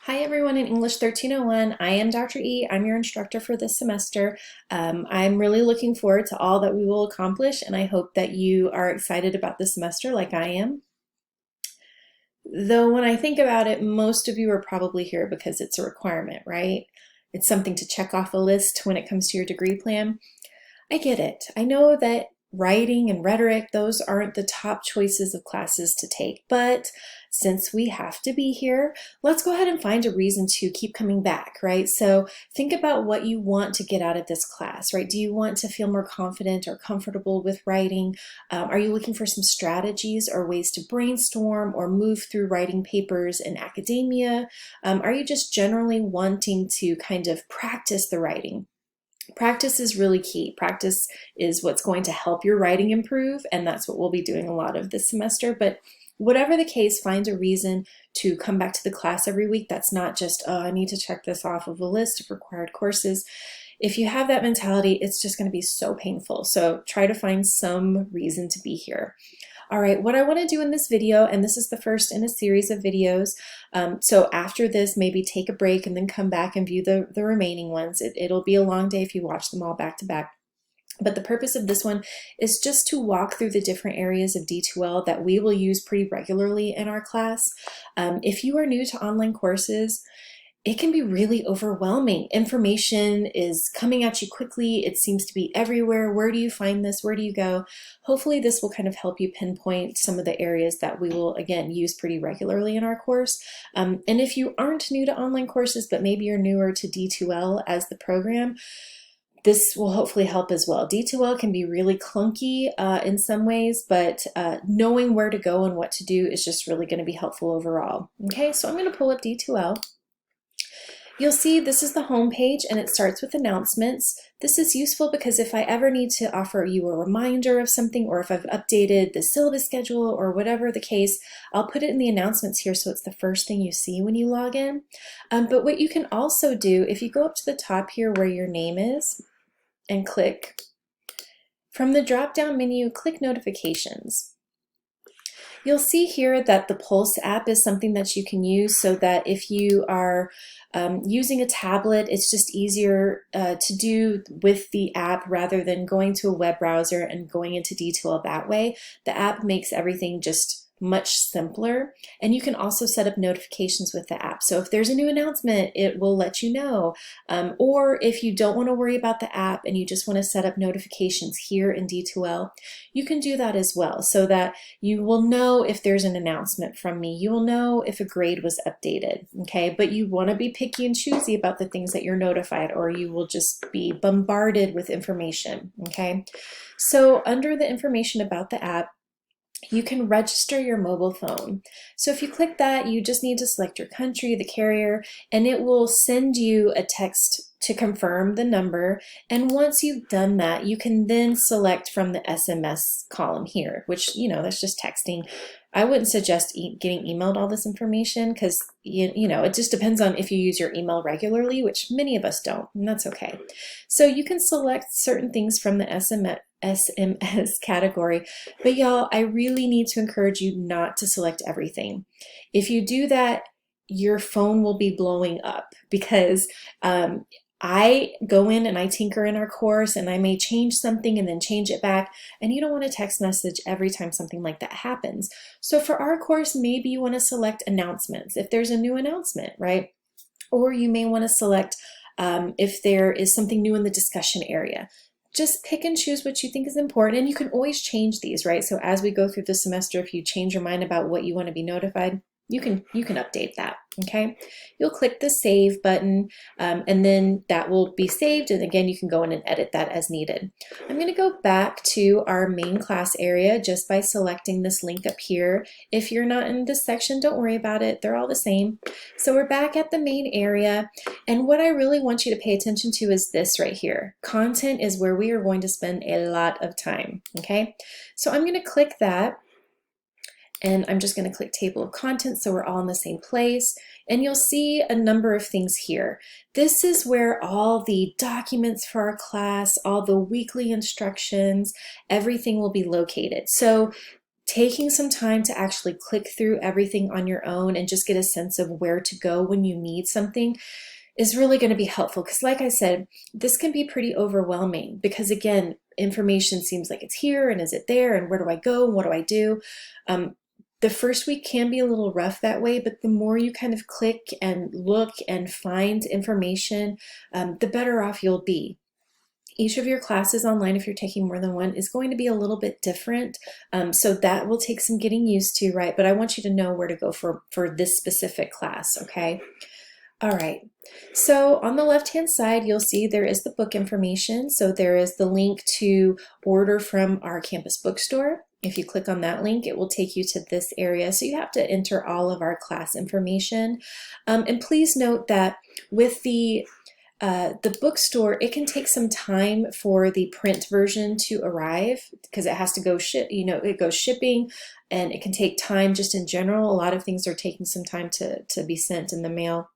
Hi everyone in English 1301. I am Dr. E. I'm your instructor for this semester. I'm really looking forward to all that we will accomplish, and I hope that you are excited about this semester like I am. Though when I think about it, most of you are probably here because it's a requirement, right? It's something to check off a list when it comes to your degree plan. I get it. I know that writing and rhetoric, those aren't the top choices of classes to take, but since we have to be here, let's go ahead and find a reason to keep coming back, right? So think about what you want to get out of this class, right? Do you want to feel more confident or comfortable with writing? Are you looking for some strategies or ways to brainstorm or move through writing papers in academia? Are you just generally wanting to kind of practice the writing? Practice is really key. Practice is what's going to help your writing improve, and that's what we'll be doing a lot of this semester. But whatever the case, find a reason to come back to the class every week. That's not just, oh, I need to check this off of a list of required courses. If you have that mentality, it's just going to be so painful. So try to find some reason to be here. All right, what I want to do in this video, and this is the first in a series of videos, so after this, maybe take a break and then come back and view the remaining ones. It'll be a long day if you watch them all back to back. But the purpose of this one is just to walk through the different areas of D2L that we will use pretty regularly in our class. If you are new to online courses, it can be really overwhelming. Information is coming at you quickly. It seems to be everywhere. Where do you find this? Where do you go? Hopefully this will kind of help you pinpoint some of the areas that we will, again, use pretty regularly in our course. And if you aren't new to online courses, but maybe you're newer to D2L as the program, this will hopefully help as well. D2L can be really clunky in some ways, but knowing where to go and what to do is just really going to be helpful overall. Okay, so I'm going to pull up D2L. You'll see this is the home page and it starts with announcements. This is useful because if I ever need to offer you a reminder of something, or if I've updated the syllabus schedule or whatever the case, I'll put it in the announcements here so it's the first thing you see when you log in. But what you can also do, if you go up to the top here where your name is and click, from the drop-down menu, click Notifications. You'll see here that the Pulse app is something that you can use so that if you are using a tablet, it's just easier to do with the app rather than going to a web browser and going into D2L that way. The app makes everything just much simpler, and you can also set up notifications with the app. So if there's a new announcement, it will let you know. Or if you don't want to worry about the app and you just want to set up notifications here in D2L, you can do that as well, so that you will know if there's an announcement from me. You will know if a grade was updated, okay? But you want to be picky and choosy about the things that you're notified, or you will just be bombarded with information, okay? So under the information about the app, you can register your mobile phone. So if you click that, you just need to select your country, the carrier, and it will send you a text to confirm the number. And once you've done that, you can then select from the SMS column here, which, you know, that's just texting. I wouldn't suggest getting emailed all this information because, you know, it just depends on if you use your email regularly, which many of us don't, and that's okay. So you can select certain things from the SMS category, but y'all, I really need to encourage you not to select everything. If you do that, your phone will be blowing up because I go in and I tinker in our course and I may change something and then change it back, and you don't want a text message every time something like that happens. So for our course, maybe you want to select announcements if there's a new announcement, right? Or you may want to select if there is something new in the discussion area. Just pick and choose what you think is important, and you can always change these, right? So as we go through the semester, if you change your mind about what you want to be notified, you can update that, okay? You'll click the Save button, and then that will be saved, and again, you can go in and edit that as needed. I'm going to go back to our main class area just by selecting this link up here. If you're not in this section, don't worry about it. They're all the same. So we're back at the main area, and what I really want you to pay attention to is this right here. Content is where we are going to spend a lot of time, okay? So I'm going to click that. And I'm just going to click Table of Contents so we're all in the same place. And you'll see a number of things here. This is where all the documents for our class, all the weekly instructions, everything will be located. So taking some time to actually click through everything on your own and just get a sense of where to go when you need something is really going to be helpful. Because like I said, this can be pretty overwhelming because again, information seems like it's here and is it there and where do I go and what do I do? The first week can be a little rough that way, but the more you kind of click and look and find information, the better off you'll be. Each of your classes online, if you're taking more than one, is going to be a little bit different. So that will take some getting used to, right? But I want you to know where to go for this specific class, okay? All right, so on the left-hand side, you'll see there is the book information. So there is the link to order from our campus bookstore. If you click on that link, it will take you to this area. So you have to enter all of our class information. And please note that with the bookstore, it can take some time for the print version to arrive because it has to go it goes shipping and it can take time just in general. A lot of things are taking some time to be sent in the mail.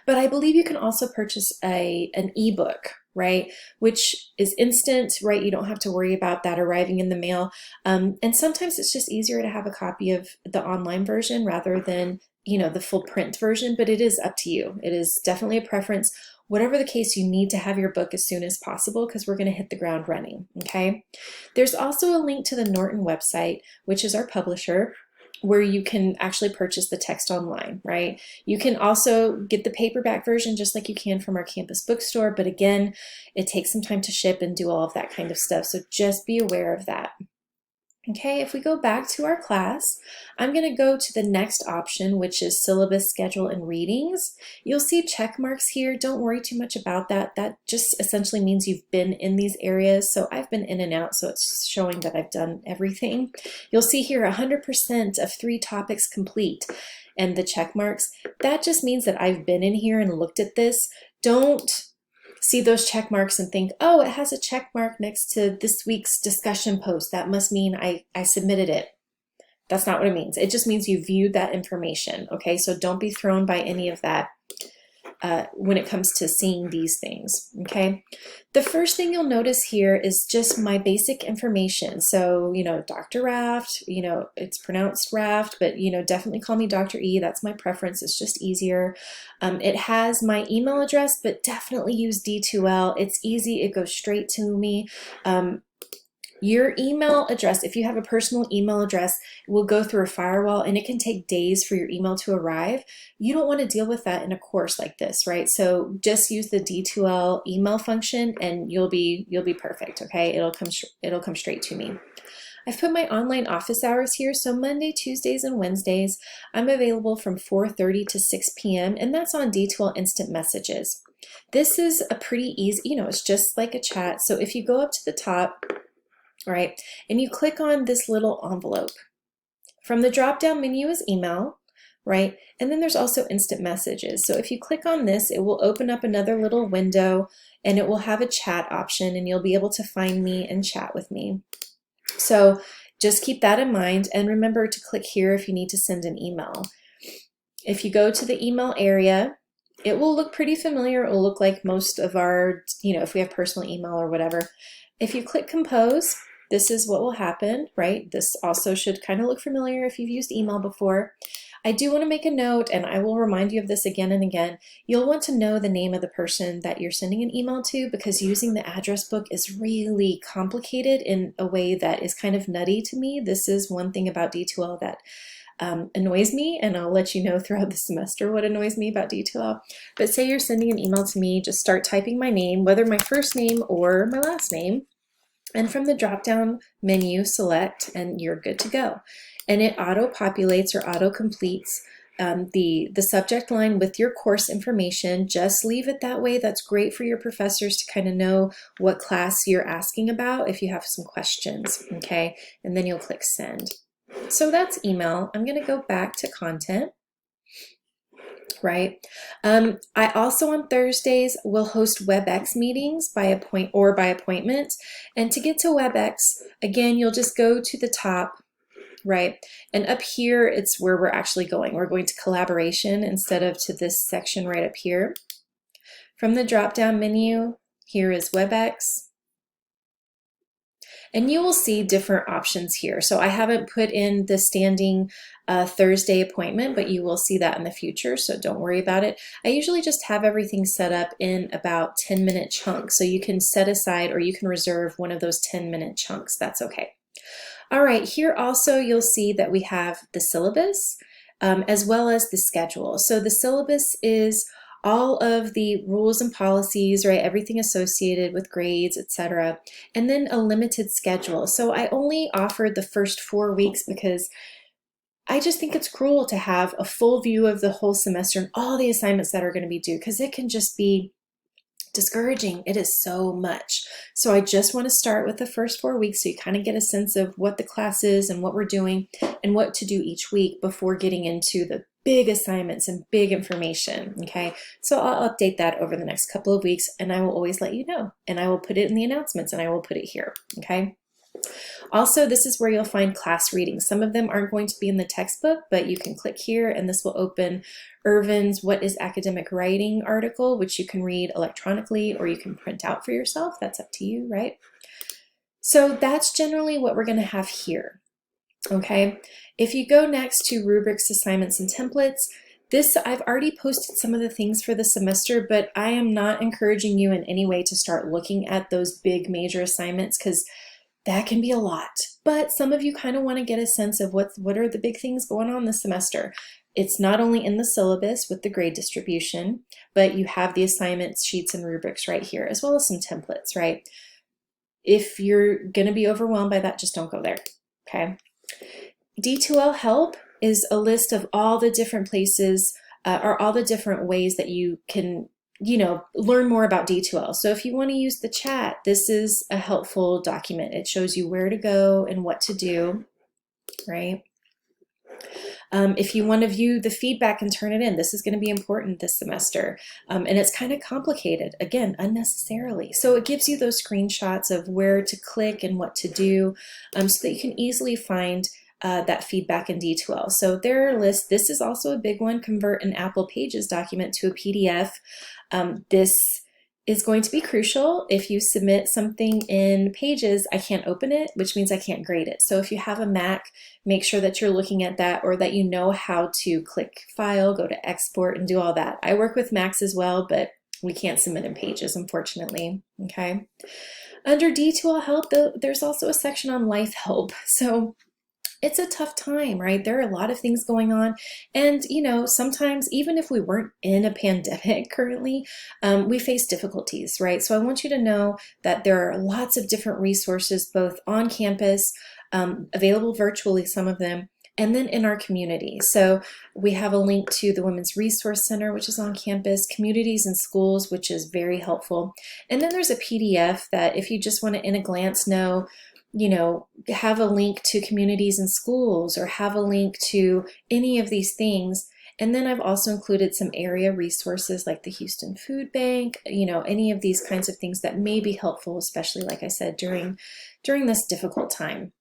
But I believe you can also purchase an ebook, right? Which is instant, right? You don't have to worry about that arriving in the mail. And sometimes it's just easier to have a copy of the online version rather than, the full print version, but it is up to you. It is definitely a preference. Whatever the case, you need to have your book as soon as possible because we're going to hit the ground running, okay? There's also a link to the Norton website, which is our publisher, where you can actually purchase the text online, right? You can also get the paperback version just like you can from our campus bookstore, but again, it takes some time to ship and do all of that kind of stuff, so just be aware of that. Okay, if we go back to our class, I'm going to go to the next option, which is syllabus, schedule, and readings. You'll see check marks here. Don't worry too much about that. That just essentially means you've been in these areas. So I've been in and out, so it's showing that I've done everything. You'll see here 100% of 3 topics complete. And the check marks, that just means that I've been in here and looked at this. Don't see those check marks and think, oh, it has a check mark next to this week's discussion post. That must mean I submitted it. That's not what it means. It just means you viewed that information, okay? So don't be thrown by any of that when it comes to seeing these things, okay? The first thing you'll notice here is just my basic information. So, Dr. Raft, it's pronounced Raft, but, definitely call me Dr. E. That's my preference. It's just easier. It has my email address, but definitely use D2L. It's easy. It goes straight to me. Your email address, if you have a personal email address, will go through a firewall and it can take days for your email to arrive. You don't want to deal with that in a course like this, right? So just use the D2L email function and you'll be perfect, okay? It'll come straight to me. I've put my online office hours here. So Monday, Tuesdays, and Wednesdays, I'm available from 4:30 to 6 p.m. and that's on D2L Instant Messages. This is a pretty easy, it's just like a chat. So if you go up to the top, right, and you click on this little envelope. From the drop-down menu is email, right? And then there's also instant messages. So if you click on this, it will open up another little window and it will have a chat option and you'll be able to find me and chat with me. So just keep that in mind and remember to click here if you need to send an email. If you go to the email area, it will look pretty familiar. It will look like most of our, if we have personal email or whatever. If you click compose, this is what will happen, right? This also should kind of look familiar if you've used email before. I do want to make a note, and I will remind you of this again and again. You'll want to know the name of the person that you're sending an email to because using the address book is really complicated in a way that is kind of nutty to me. This is one thing about D2L that annoys me, and I'll let you know throughout the semester what annoys me about D2L. But say you're sending an email to me, just start typing my name, whether my first name or my last name. And from the drop-down menu, select, and you're good to go. And it auto-populates or auto-completes the subject line with your course information. Just leave it that way. That's great for your professors to kind of know what class you're asking about if you have some questions, okay? And then you'll click send. So that's email. I'm going to go back to content. Right. I also on Thursdays will host WebEx meetings by appointment. And to get to WebEx, again, you'll just go to the top, right? And up here, it's where we're actually going. We're going to collaboration instead of to this section right up here. From the drop-down menu, here is WebEx. And you will see different options here. So I haven't put in the standing Thursday appointment, but you will see that in the future, so don't worry about it. I usually just have everything set up in about 10-minute chunks, so you can set aside or you can reserve one of those 10-minute chunks. That's okay. All right, here also you'll see that we have the syllabus as well as the schedule. So the syllabus is all of the rules and policies, right? Everything associated with grades, etc. And then a limited schedule. So I only offered the first 4 weeks because I just think it's cruel to have a full view of the whole semester and all the assignments that are going to be due, because it can just be discouraging. It is so much. So I just want to start with the first 4 weeks so you kind of get a sense of what the class is and what we're doing and what to do each week before getting into the big assignments and big information, okay? So I'll update that over the next couple of weeks, and I will always let you know, and I will put it in the announcements, and I will put it here, okay? Also, this is where you'll find class readings. Some of them aren't going to be in the textbook, but you can click here and this will open Irvin's What is Academic Writing article, which you can read electronically or you can print out for yourself. That's up to you, right? So that's generally what we're going to have here, okay? If you go next to rubrics, assignments, and templates, I've already posted some of the things for the semester, but I am not encouraging you in any way to start looking at those big major assignments because that can be a lot. But some of you kind of want to get a sense of what are the big things going on this semester. It's not only in the syllabus with the grade distribution, but you have the assignments, sheets, and rubrics right here, as well as some templates, right? If you're going to be overwhelmed by that, just don't go there, okay? D2L Help is a list of all the different places or all the different ways that you can learn more about D2L. So if you want to use the chat, this is a helpful document. It shows you where to go and what to do, right? If you want to view the feedback and turn it in, this is going to be important this semester. And it's kind of complicated, again, unnecessarily. So it gives you those screenshots of where to click and what to do so that you can easily find that feedback in D2L. So there are lists. This is also a big one, convert an Apple Pages document to a PDF. This is going to be crucial. If you submit something in Pages, I can't open it, which means I can't grade it. So if you have a Mac, make sure that you're looking at that or that you know how to click File, go to Export, and do all that. I work with Macs as well, but we can't submit in Pages, unfortunately, okay? Under D2L Help, there's also a section on life help. So it's a tough time, right? There are a lot of things going on. And, sometimes even if we weren't in a pandemic currently, we face difficulties, right? So I want you to know that there are lots of different resources, both on campus, available virtually, some of them, and then in our community. So we have a link to the Women's Resource Center, which is on campus, Communities and Schools, which is very helpful. And then there's a PDF that if you just want to in a glance know, have a link to Communities and Schools or have a link to any of these things. And then I've also included some area resources like the Houston Food Bank, any of these kinds of things that may be helpful, especially, like I said, during this difficult time.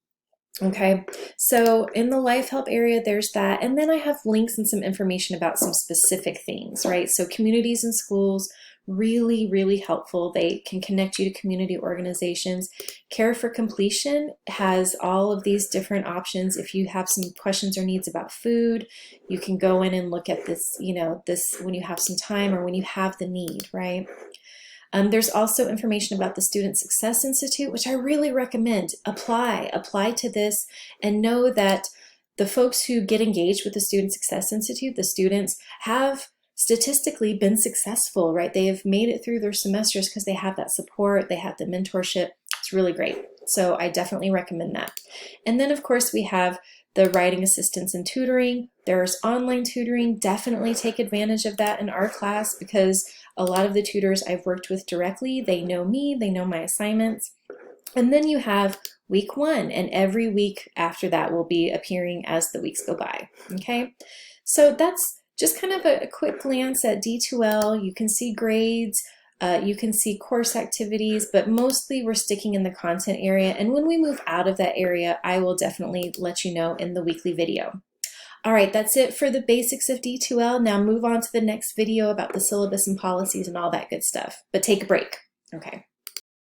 Okay, so in the life help area, there's that. And then I have links and some information about some specific things, right? So Communities and Schools, really, really helpful. They can connect you to community organizations. Care for Completion has all of these different options. If you have some questions or needs about food, you can go in and look at this, this when you have some time or when you have the need, right? There's also information about the Student Success Institute, which I really recommend. Apply to this and know that the folks who get engaged with the Student Success Institute, the students, have statistically been successful, right? They have made it through their semesters because they have that support, they have the mentorship. It's really great. So I definitely recommend that. And then of course we have the writing assistance and tutoring. There's online tutoring. Definitely take advantage of that in our class because a lot of the tutors I've worked with directly, they know me, they know my assignments. And then you have week 1, and every week after that will be appearing as the weeks go by, okay? So that's just kind of a quick glance at D2L. You can see grades, you can see course activities, but mostly we're sticking in the content area. And when we move out of that area, I will definitely let you know in the weekly video. All right, that's it for the basics of D2L. Now move on to the next video about the syllabus and policies and all that good stuff, but take a break, okay?